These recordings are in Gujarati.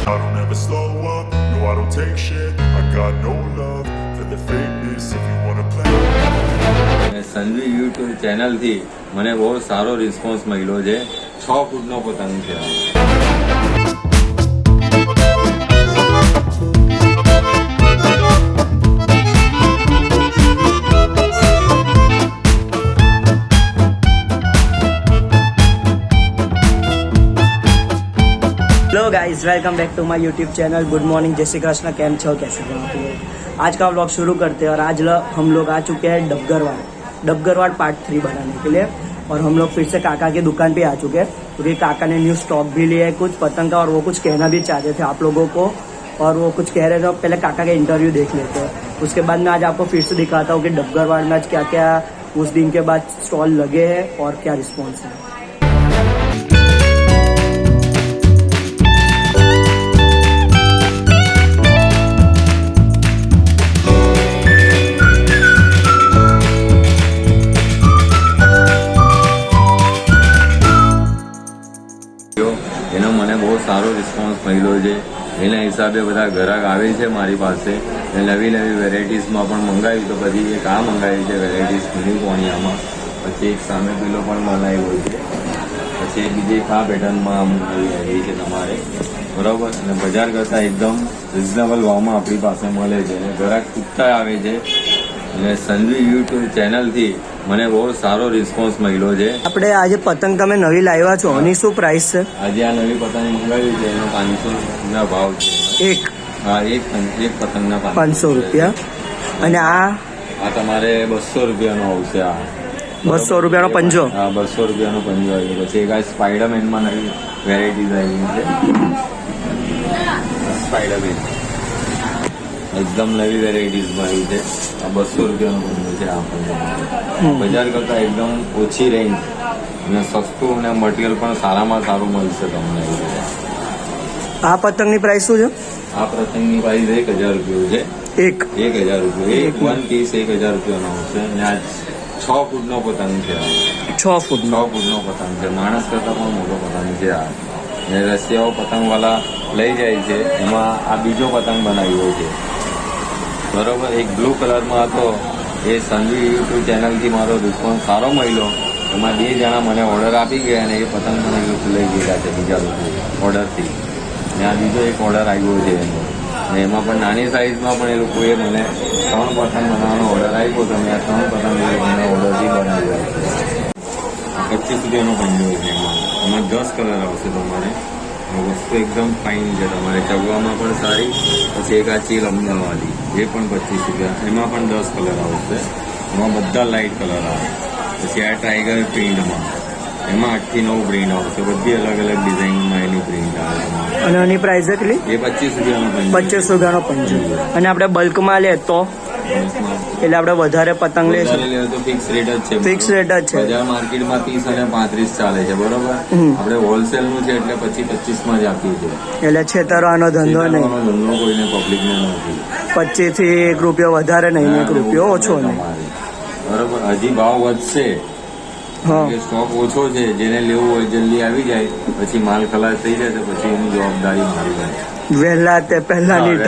I don't ever slow up, no I don't take shit. I got no love for the fakeness. If you wanna play સંજવી યુટ્યુબ ચેનલથી મને બહુ સારો રિસ્પોન્સ મળ્યો છે. 6 ફૂટનો પતંગ છે. Hello guys, welcome back to my YouTube channel. Good morning, जय श्री कृष्ण. कैम छो, कैसे हो आप लोग? आज का व्लॉग शुरू करते हैं और आज हम लोग आ चुके हैं डबगरवाड़ पार्ट 3 बनाने के लिए. और हम लोग फिर से काका की दुकान पे आ चुके हैं क्योंकि काका ने न्यू स्टॉक भी लिया है कुछ पतंग का और वो कुछ कहना भी चाहते थे आप लोगों को. और वो कुछ कह रहे थे. पहले काका का इंटरव्यू देख लेते हैं, उसके बाद मैं आज आपको फिर से दिखाता हूँ कि डबगरवाड़ में आज क्या क्या उस दिन के बाद स्टॉल लगे हैं और क्या रिस्पॉन्स है. એનો મને બહુ સારો રિસ્પોન્સ મળ્યો છે. એના હિસાબે બધા ગ્રાહક આવે છે મારી પાસે. નવી નવી વેરાયટીઝમાં પણ મંગાવ્યું તો બધી એક આ મંગાવી છે વેરાયટીઝ મિની કોણિયામાં, પછી એક સામે પેલો પણ મંગાવ્યો છે, પછી બીજી એક આ પેટર્નમાં મંગાવી છે તમારે, બરાબર. અને બજાર કરતાં એકદમ રિઝનેબલ ભાવમાં આપણી પાસે મળે છે અને ગ્રાહક ખૂટતા આવે છે. અને સંજવી યુટ્યુબ ચેનલથી મને બહુ સારો રિસ્પોન્સ મળ્યો છે. આપણે આજે પતંગ તમે નવી લાવ્યા છો, એની શું પ્રાઇસ છે? આજે આ નવી પતંગ મંગાવી છે એનો 500 ભાવ છે. એક પતંગના 500 રૂપિયા. અને આ તમારે 200 રૂપિયાનો આવશે. આ 200 રૂપિયાનો પંજો. હા, 200 રૂપિયાનો પંજો આવી. પછી એક આ સ્પાઈડરમેનમાં નવી વેરાયટીઝ આવી છે. સ્પાઈડરમેન એકદમ નવી વેરાયટીઝમાં આવી છે. આ 200 રૂપિયાનો પંજો છે. આ પંજો બજાર કરતાં એકદમ ઓછી રેન્જ અને સસ્તું અને મટીરિયલ પણ સારામાં સારું મળશે તમને. આ પતંગની પ્રાઇસ શું છે? આ પતંગની પ્રાઇસ 1000 રૂપિયા છે. 1000 રૂપિયા. એક વન પીસ 1000 રૂપિયાનો આવશે. અને આ 6 ફૂટનો પતંગ છે. 6 ફૂટનો પતંગ છે. માણસ કરતાં પણ મોટો પતંગ છે આ. અને રશિયાઓ પતંગવાલા લઈ જાય છે. એમાં આ બીજો પતંગ બનાવ્યો છે, બરોબર. એક બ્લુ કલરમાં હતો. એ સંજવી યુટ્યુબ ચેનલથી મારો રિસ્પોન્સ સારો મળ્યો. એમાં 2 જણા મને ઓર્ડર આપી ગયા અને એ પતંગ મને લઈ ગયા છે બીજા લોકો ઓર્ડરથી. અને આ બીજો એક ઓર્ડર આવ્યો છે એનો. અને એમાં પણ નાની સાઇઝમાં પણ એ લોકોએ મને 3 પતંગ બનાવવાનો ઓર્ડર આપ્યો તો મેં આ 3 પતંગ મને ઓર્ડરથી બનાવ્યો છે. 25 રૂપિયાનો પંજો છે. એમાં 10 કલર આવશે તમારે. વસ્તુ એકદમ ફાઇન છે. તમારે ચગવામાં પણ સારી. પછી એક આ ચીલ અમદાવાદી, એ પણ 25 રૂપિયા. એમાં પણ 10 કલર આવશે. એમાં બધા લાઇટ કલર આવે. પછી આ ટાઈગર પ્રિન્ટમાં, એમાં 8 થી 9 પ્રિન્ટ આવશે. બધી અલગ અલગ ડિઝાઇનમાં એની પ્રિન્ટ આવે. અને એની પ્રાઇસ કેટલી? એ 25 રૂપિયાનો પંજો. 25 રૂપિયાનો પંજો. અને આપણે બલ્કમાં લે તો એટલે આપણે વધારે પતંગ લઈશું તો ફિક્સ રેટ જ છે. ફિક્સ રેટ જ છે. બજાર માર્કેટમાં 30 અને 35 ચાલે છે, બરોબર. આપણે હોલસેલ નું છે એટલે 25 માં જ આપીએ છીએ. એટલે છેતરવાનો ધંધો નહીં. ધંધો કોઈને પબ્લિકને નથી. 25 થી 1 રૂપિયો વધારે નહીં, 1 રૂપિયો ઓછો નહીં, બરોબર. હજી ભાવ વધશે. સ્ટોક ઓછો છે. જેને લેવું હોય જલ્દી આવી જાય. પછી માલ ખલાસ થઈ જાય તો પછી એની જવાબદારી મારી જાય. વહેલા તે પહેલાની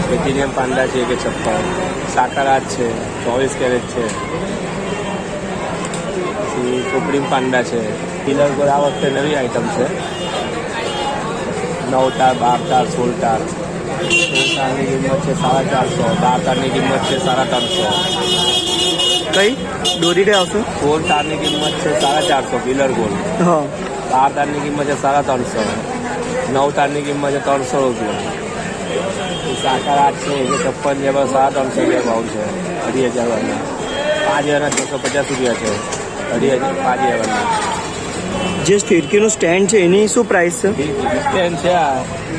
પ્લેટિનિયમ પાંડા છે કે 56, સાકારાત છે 24 કેરેટ છે, પછી સુપ્રીમ પાંડા છે. પિલર પર આ વખતે નવી આઈટમ છે. 9 તાર, 12 તાર, 16 તાર. 16 તારની કિંમત છે 450, 12 તારની કિંમત છે 350. કઈ દોરી કઈ આવશે? 16 તારની કિંમત છે 450 પિલર ગોલ. હા. 12 તારની કિંમત છે 350, 9 તારની કિંમત છે 300 રૂપિયા. સાકર 8 છે 156 છે, 350 રૂપિયા ભાવ છે. 2,000 વાળના 5,000 650 રૂપિયા છે. 2,000 5,000. જે ફિરકીનું સ્ટેન્ડ છે એની શું પ્રાઇસ છે? સ્ટેન્ડ છે આ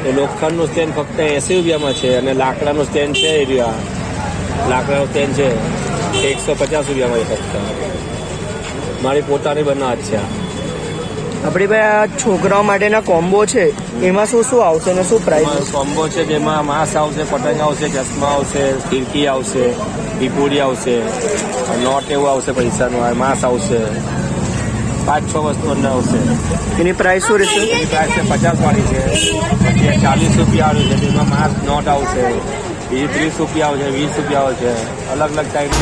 એ લોખંડનું સ્ટેન્ડ ફક્ત 80 રૂપિયામાં છે, અને લાકડાનું સ્ટેન્ડ છે એ રહ્યા. લાકડાનું સ્ટેન્ડ છે 150 રૂપિયામાં ફક્ત. મારી પોતાની બનાવટ છે. આપણી ભાઈ આ છોકરાઓ માટેના કોમ્બો છે એમાં શું શું આવશે અને શું પ્રાઇસ? કોમ્બો છે જેમાં માંસ આવશે, પતંગ આવશે, ચશ્મા આવશે, ફિરકી આવશે, પીપુડી આવશે, નોટ એવું આવશે પૈસાનું, માંસ આવશે, 5-6 વસ્તુ અંદર આવશે. એની પ્રાઇસ શું રહેશે? એની પ્રાઇસ છે 50 વાળી છે, પછી 40 રૂપિયા આવે છે, જેમાં માંસ નોટ આવશે, બીજી 30 રૂપિયા આવશે, 20 રૂપિયા આવશે, અલગ અલગ ટાઈપ.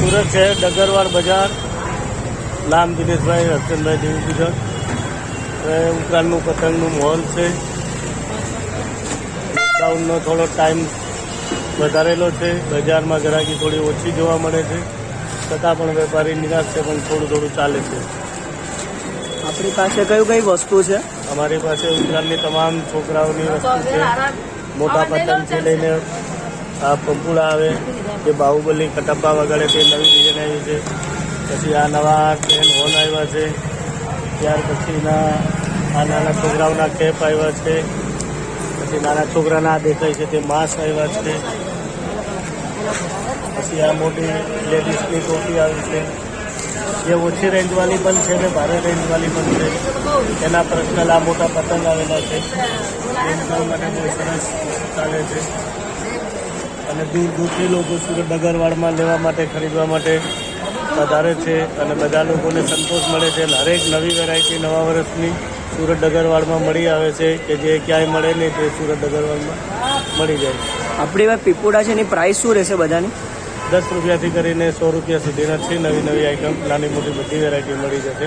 સુરત શહેર ડગરવાડ બજાર, નામ દિનેશભાઈ હરચંદભાઈ દેવી પૂજક. ઉત્તરાયણનું પતંગનું મોલ છે. ડાઉનનો થોડો ટાઈમ વધારેલો છે. બજારમાં ગ્રાહકી થોડી ઓછી જોવા મળે છે, છતાં પણ વેપારી નિરાશ છે, પણ થોડું થોડું ચાલે છે. આપણી પાસે કઈ વસ્તુ છે? અમારી પાસે ઉત્તરાયણની તમામ છોકરાઓની વસ્તુ છે. મોટા પતંગથી લઈને આ પંપુડા આવે, જે બાહુબલી કટપ્પા વગાડે તે નવી ડિઝાઇન આવી છે. પછી આ નવા ટ્રેન હોર્ન આવ્યા છે. ત્યાર પછીના આ નાના છોકરાઓના કેપ આવ્યા છે. પછી નાના છોકરાના દેખાય છે તે માસ્ક આવ્યા છે. પછી આ મોટી લેડીઝની ટોપી આવી છે, જે ઓછી રેન્જવાળી પણ છે ને ભારે રેન્જવાળી પણ છે. એના પર્સનલ આ મોટા પતંગ આવેલા છે. રેન્જવાળ માટે બહુ સરસ ચાલે છે. અને દૂર દૂરથી લોકો સુરત ડગરવાડમાં લેવા માટે, ખરીદવા માટે વધારે છે. અને બધા લોકોને સંતોષ મળે છે. હરેક નવી વેરાયટી નવા વર્ષની સુરત ડગરવાડમાં મળી આવે છે, કે જે ક્યાંય મળે નહીં તે સુરત ડગરવાડમાં મળી જાય. આપણી વાત પીપુડા છે એની પ્રાઇસ શું રહેશે બધાની? 10 રૂપિયાથી કરીને 100 રૂપિયા સુધીના છે. નવી નવી આઈટમ, નાની મોટી બધી વેરાયટી મળી જશે.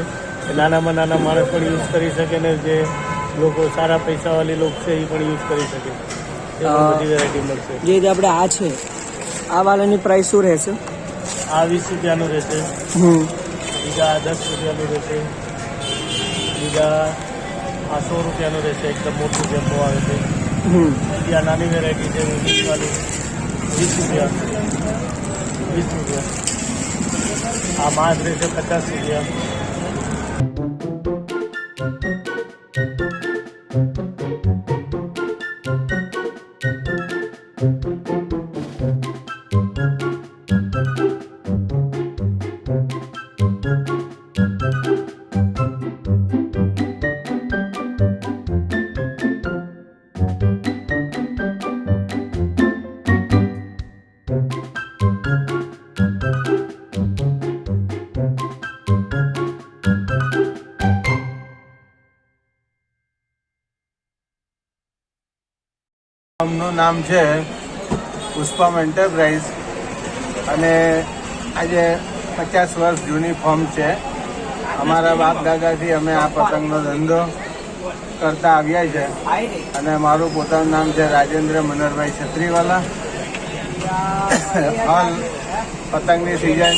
નાનામાં નાના માણસ પણ યુઝ કરી શકે ને જે લોકો સારા પૈસાવાળી લોકો છે એ પણ યુઝ કરી શકે. બધી વેરાયટી મળશે. જે આપણે આ છે આ વાળાની પ્રાઇસ શું રહેશે? આ 20 રૂપિયાનું રહેશે. બીજા 10 રૂપિયાનું રહેશે. બીજા આ 100 રૂપિયાનું રહેશે. એકદમ મોટું જેમ્બો આવે છે. બીજી આ નાની વેરાયટી છે 20 વાળી, 20 રૂપિયા. 20 રૂપિયા. આ માંસ રહેશે 50 રૂપિયા. ફોર્મનું નામ છે પુષ્પમ એન્ટરપ્રાઇઝ અને આજે 50 વર્ષ જૂની ફોર્મ છે. અમારા બાપ દાદાથી અમે આ પતંગનો ધંધો કરતા આવ્યા છે અને મારું પોતાનું નામ છે રાજેન્દ્ર મનરભાઈ છત્રીવાલા. હાલ પતંગની સિઝન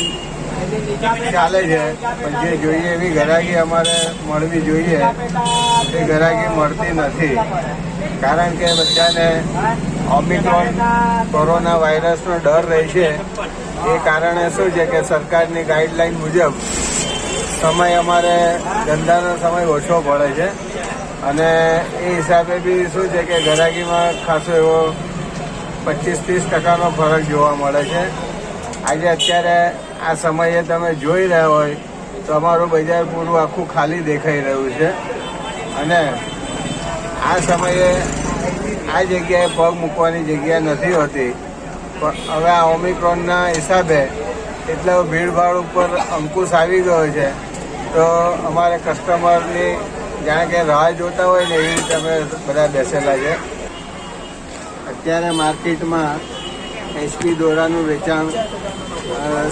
ચાલે છે પણ જે જોઈએ એવી ઘરાકી અમારે મળવી જોઈએ એ ઘરાકી મળતી નથી. કારણ કે બધાને ઓમિક્રોન કોરોના વાયરસનો ડર રહે છે. એ કારણે શું છે કે સરકારની ગાઈડલાઈન મુજબ સમય અમારે ધંધાનો સમય ઓછો પડે છે અને એ હિસાબે બી શું છે કે ઘરાકીમાં ખાસો એવો 25-30% ફરક જોવા મળે છે. આજે અત્યારે આ સમયે તમે જોઈ રહ્યા હોય તો અમારું બજાર પૂરું આખું ખાલી દેખાઈ રહ્યું છે અને આ સમયે આ જગ્યાએ પગ મૂકવાની જગ્યા નથી હોતી. પણ હવે આ ઓમિક્રોનના હિસાબે એટલે ભીડભાડ ઉપર અંકુશ આવી ગયો છે તો અમારે કસ્ટમરની જાણે કે રાહ જોતા હોય ને એવી રીતે અમે બધા બેસેલા છે. અત્યારે માર્કેટમાં એચપી દોરાનું વેચાણ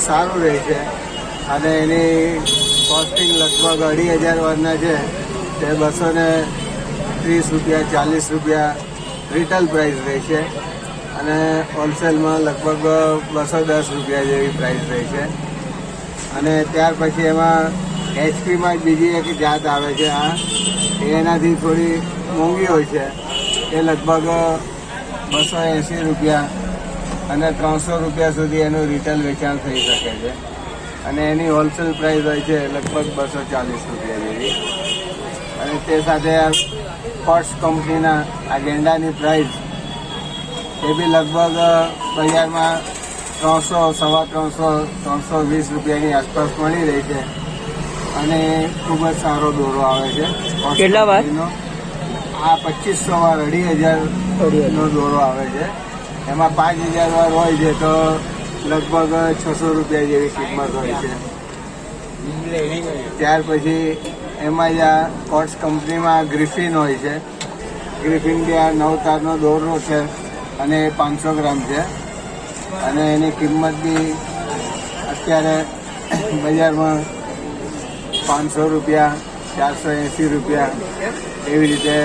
સારું રહે છે અને એની કોસ્ટિંગ લગભગ 2,500 વારના છે તે 230 રૂપિયા 40 રૂપિયા રિટેલ પ્રાઇસ રહે છે અને હોલસેલમાં લગભગ 210 રૂપિયા જેવી પ્રાઇસ રહે છે. અને ત્યાર પછી એમાં એચપીમાં જ બીજી એક જાત આવે છે. આ એનાથી થોડી મોંઘી હોય છે. એ લગભગ 280 રૂપિયા અને 300 રૂપિયા સુધી એનું રિટેલ વેચાણ થઈ શકે છે અને એની હોલસેલ પ્રાઇસ હોય છે લગભગ 240 રૂપિયા જેવી. અને તે સાથે આ કોટ્સ કંપનીના આ ગેંડાની પ્રાઇસ એ બી લગભગ બજારમાં 300, 350, 320 રૂપિયાની આસપાસ મળી રહી છે અને ખૂબ જ સારો દોરો આવે છે. કેટલા વાર? આ 2500 વાર 2,500 નો દોરો આવે છે. એમાં 5,000 વાર હોય છે તો લગભગ 600 રૂપિયા જેવી કિંમત હોય છે. ત્યાર પછી એમાં જ આ કોટ્સ કંપનીમાં ગ્રિફિન હોય છે. ગ્રિફિન બી આ 9 તારનો દોરો છે અને 500 ગ્રામ છે અને એની કિંમત બી અત્યારે બજારમાં 500 રૂપિયા 480 રૂપિયા એવી રીતે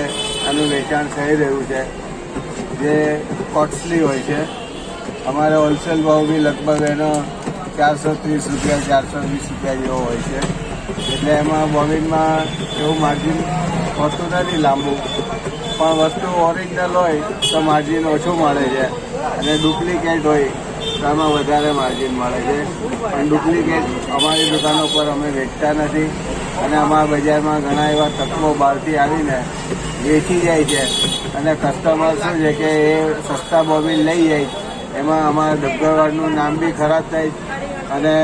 આનું વેચાણ થઈ રહ્યું છે જે કોસ્ટલી હોય છે. અમારે હોલસેલ ભાવ બી લગભગ એનો 430 રૂપિયા 420 રૂપિયા જેવો હોય છે. એટલે એમાં બોબિનમાં એવું માર્જિન હોતું નથી લાંબુ, પણ વસ્તુ ઓરિજિનલ હોય તો માર્જિન ઓછું મળે છે અને ડુપ્લિકેટ હોય તો એમાં વધારે માર્જિન મળે છે. પણ ડુપ્લિકેટ અમારી દુકાનો પર અમે વેચતા નથી અને અમારા બજારમાં ઘણા એવા તત્વો બહારથી આવીને વેચી જાય છે અને કસ્ટમર શું છે કે એ સસ્તા બોબિન લઈ જાય. એમાં અમારા ડબગરવાડનું નામ બી ખરાબ થાય અને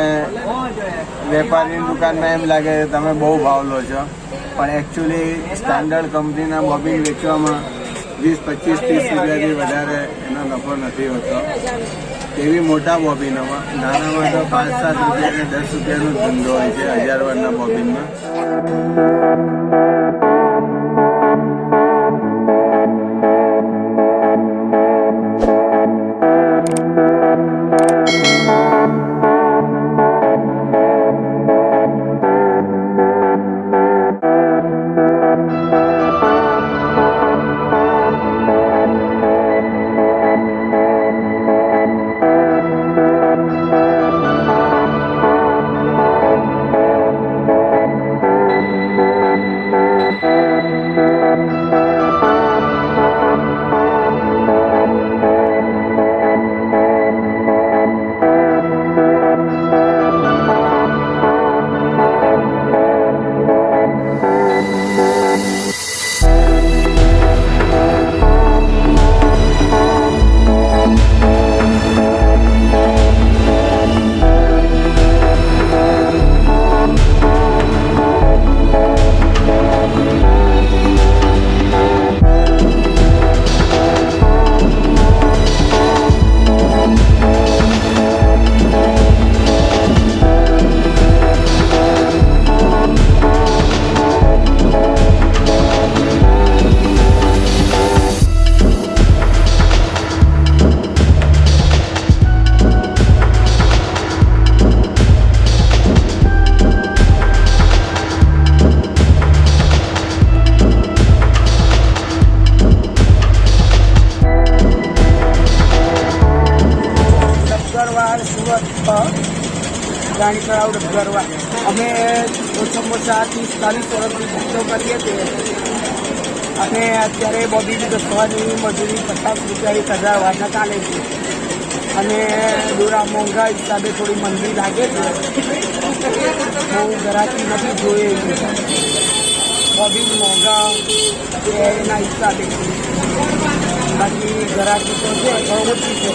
વેપારીની દુકાનમાં એમ લાગે કે તમે બહુ ભાવ લો છો, પણ એકચ્યુઅલી સ્ટાન્ડર્ડ કંપનીના બોબિન વેચવામાં 20, 25, 30 રૂપિયાથી વધારે એનો નફો નથી હોતો. એવી મોટા બોબિનોમાં, નાનામાં તો 5-7 રૂપિયા કે 10 રૂપિયાનો ધંધો હોય છે 1000 વારના બોબિનમાં. પુરાણી તળાવ ડબગરવાડ. અમે ઓછામાં ઓછા 30-40 વર્ષથી ધંધો કરીએ છીએ અને અત્યારે બોબીની દસવાની મજૂરી 50 રૂપિયા 1000 વારના ચાલે છે અને દોરા મોંઘા હિસાબે થોડી મંદી લાગે છે. બહુ ગ્રાહકી નથી જોઈએ બોબી મોંઘા એના હિસાબે, બાકી ગ્રાહકી તો છે પણ ઓછી છે.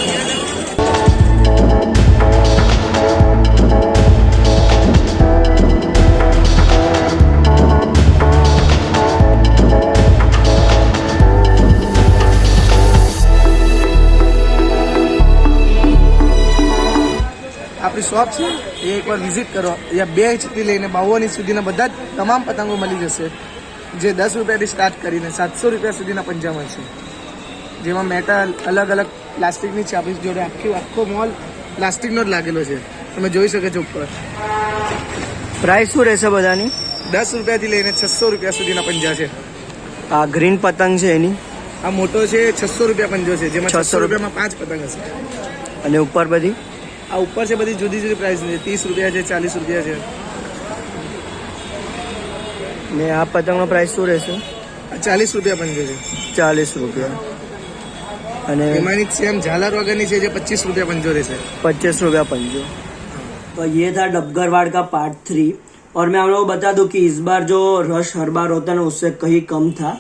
આપણી શોપ છે એ એકવાર વિઝિટ કરો. અહીંયા 2 ઇંચથી લઈને 52 ઇંચ સુધીના બધા જ તમામ પતંગો મળી જશે, જે 10 રૂપિયાથી સ્ટાર્ટ કરીને 700 રૂપિયા સુધીના પંજા મળશે, જેમાં મેટલ અલગ અલગ પ્લાસ્ટિકની છે. આપણી જોડે આખો મોલ પ્લાસ્ટિકનો જ લાગેલો છે, તમે જોઈ શકો છો ઉપર. પ્રાઇસ શું રહેશે બધાની? 10 રૂપિયાથી લઈને 600 રૂપિયા સુધીના પંજા છે. આ ગ્રીન પતંગ છે એની આ મોટો છે 600 રૂપિયા પંજો છે, જેમાં 600 રૂપિયામાં 5 પતંગ હશે. અને ઉપર બધી આ ઉપર છે બધી જુદી જુદી પ્રાઇસ છે, 30 રૂપિયા છે, 40 રૂપિયા છે. ને આ પતંગનો પ્રાઇસ શું રહેશે? આ 40 રૂપિયા પંજો છે. 40 રૂપિયા. અને એમાંની સેમ ઝાલર વગરની છે જે 25 રૂપિયા પંજો રહેશે. 25 रुपया पंजो. तो ये था डबगरवाड़ का पार्ट 3 और मैं आप लोगों को बता दूं कि इस बार जो रश हर बार होता है ना उससे कहीं कम था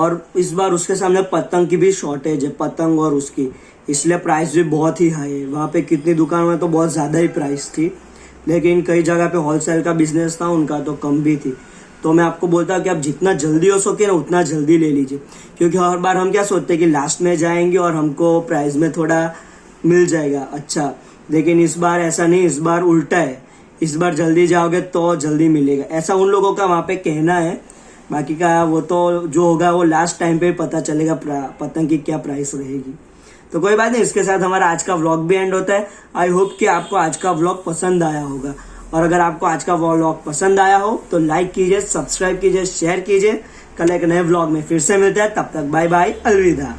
और इस बार उसके सामने पतंग की भी शॉर्टेज है, पतंग और उसकी, इसलिए प्राइस भी बहुत ही हाई है. वहाँ पे कितनी दुकानों में तो बहुत ज़्यादा ही प्राइस थी, लेकिन कई जगह पे होलसेल का बिजनेस था उनका तो कम भी थी. तो मैं आपको बोलता हूँ कि आप जितना जल्दी हो सके ना उतना जल्दी ले लीजिए, क्योंकि हर बार हम क्या सोचते हैं कि लास्ट में जाएंगे और हमको प्राइस में थोड़ा मिल जाएगा अच्छा, लेकिन इस बार ऐसा नहीं, इस बार उल्टा है. इस बार जल्दी जाओगे तो जल्दी मिलेगा, ऐसा उन लोगों का वहाँ पे कहना है. बाकी का वो तो जो होगा वो लास्ट टाइम पे पता चलेगा पतंग की क्या प्राइस रहेगी. तो कोई बात नहीं, इसके साथ हमारा आज का व्लॉग भी एंड होता है. आई होप कि आपको आज का व्लॉग पसंद आया होगा, और अगर आपको आज का व्लॉग पसंद आया हो तो लाइक कीजिए, सब्सक्राइब कीजिए, शेयर कीजिए. कल एक नए व्लॉग में फिर से मिलते हैं, तब तक बाय बाय, अलविदा.